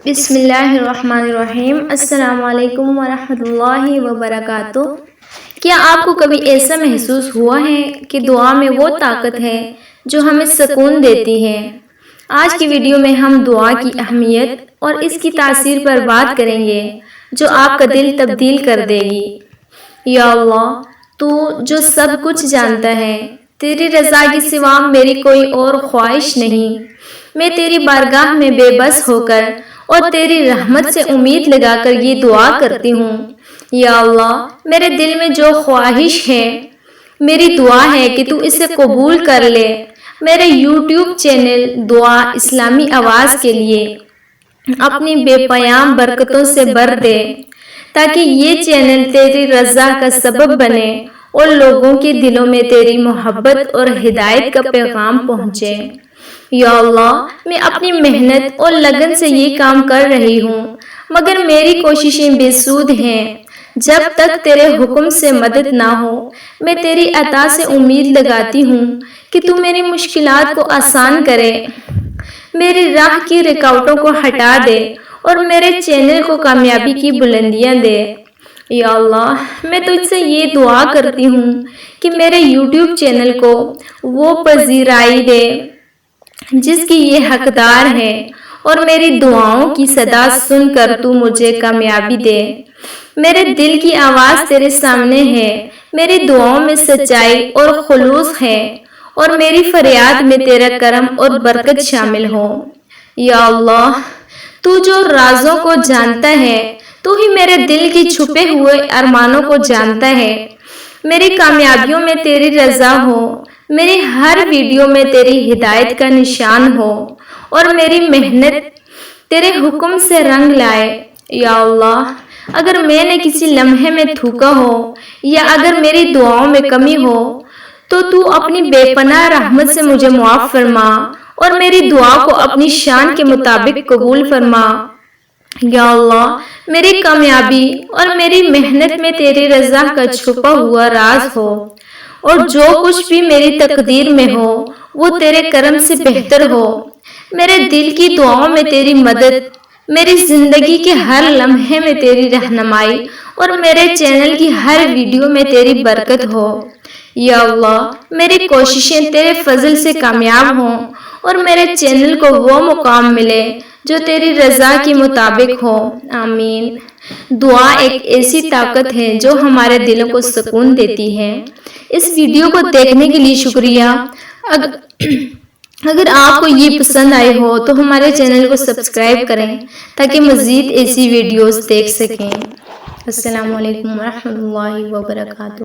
بسم اللہ الرحمن الرحیم۔ السلام علیکم ورحمۃ اللہ وبرکاتہ۔ کیا آپ کو کبھی ایسا محسوس ہوا ہے کہ دعا میں وہ طاقت ہے جو ہمیں سکون دیتی ہے؟ آج کی ویڈیو میں ہم دعا کی اہمیت اور اس کی تاثیر پر بات کریں گے جو آپ کا دل تبدیل کر دے گی۔ یا اللہ، تو جو سب کچھ جانتا ہے، تیری رضا کے سوا میری کوئی اور خواہش نہیں۔ میں تیری بارگاہ میں بے بس ہو کر اور تیری رحمت سے امید لگا کر یہ دعا کرتی ہوں۔ یا اللہ، میرے دل میں جو خواہش ہے، میری دعا ہے کہ تو اسے قبول کر لے۔ میرے یوٹیوب چینل دعا اسلامی آواز کے لیے اپنی بے پایان برکتوں سے بھر دے، تاکہ یہ چینل تیری رضا کا سبب بنے اور لوگوں کے دلوں میں تیری محبت اور ہدایت کا پیغام پہنچے۔ یا اللہ، میں اپنی محنت اور لگن سے یہ کام کر رہی ہوں، مگر میری کوششیں بے سود ہیں۔ جب تک تیرے حکم سے مدد نہ ہو، میں تیری عطا سے امید لگاتی ہوں کہ تو میری مشکلات کو آسان کرے، میری راہ کی رکاوٹوں کو ہٹا دے اور میرے چینل کو کامیابی کی بلندیاں دے۔ یا اللہ، میں تجھ سے یہ دعا کرتی ہوں کہ میرے یوٹیوب چینل کو وہ پذیرائی دے جس کی یہ حقدار ہے، اور میری دعاؤں کی صدا سن کر تو مجھے کامیابی دے۔ میرے دل کی آواز تیرے سامنے ہے، میری دعاؤں میں سچائی اور خلوص ہے، اور میری فریاد میں تیرا کرم اور برکت شامل ہو۔ یا اللہ، تو جو رازوں کو جانتا ہے، تو ہی میرے دل کے چھپے ہوئے ارمانوں کو جانتا ہے۔ میری کامیابیوں میں تیری رضا ہو، میری ہر ویڈیو میں تیری ہدایت کا نشان ہو، اور میری محنت تیرے حکم سے رنگ لائے۔ یا اللہ، اگر میں نے کسی لمحے میں تھوکا ہو یا اگر میری دعاؤں میں کمی ہو، تو اپنی بے پناہ رحمت سے مجھے معاف فرما اور میری دعا کو اپنی شان کے مطابق قبول فرما۔ یا اللہ، میری کامیابی اور میری محنت میں تیری رضا کا چھپا ہوا راز ہو، اور جو کچھ بھی میری تقدیر میں ہو وہ تیرے کرم سے بہتر ہو۔ میرے دل کی دعاؤں میں تیری مدد، میری زندگی کے ہر لمحے میں تیری رہنمائی، اور میرے چینل کی ہر ویڈیو میں تیری برکت ہو۔ یا اللہ، میری کوششیں تیرے فضل سے کامیاب ہوں اور میرے چینل کو وہ مقام ملے جو تیری رضا کے مطابق ہو۔ آمین۔ دعا ایک ایسی طاقت ہے جو ہمارے دلوں کو سکون دیتی ہے۔ اس ویڈیو کو دیکھنے کے لیے شکریہ۔ اگر آپ کو یہ پسند آئی ہو تو ہمارے چینل کو سبسکرائب کریں تاکہ مزید ایسی ویڈیوز دیکھ سکیں۔ السلام علیکم ورحمۃ اللہ وبرکاتہ۔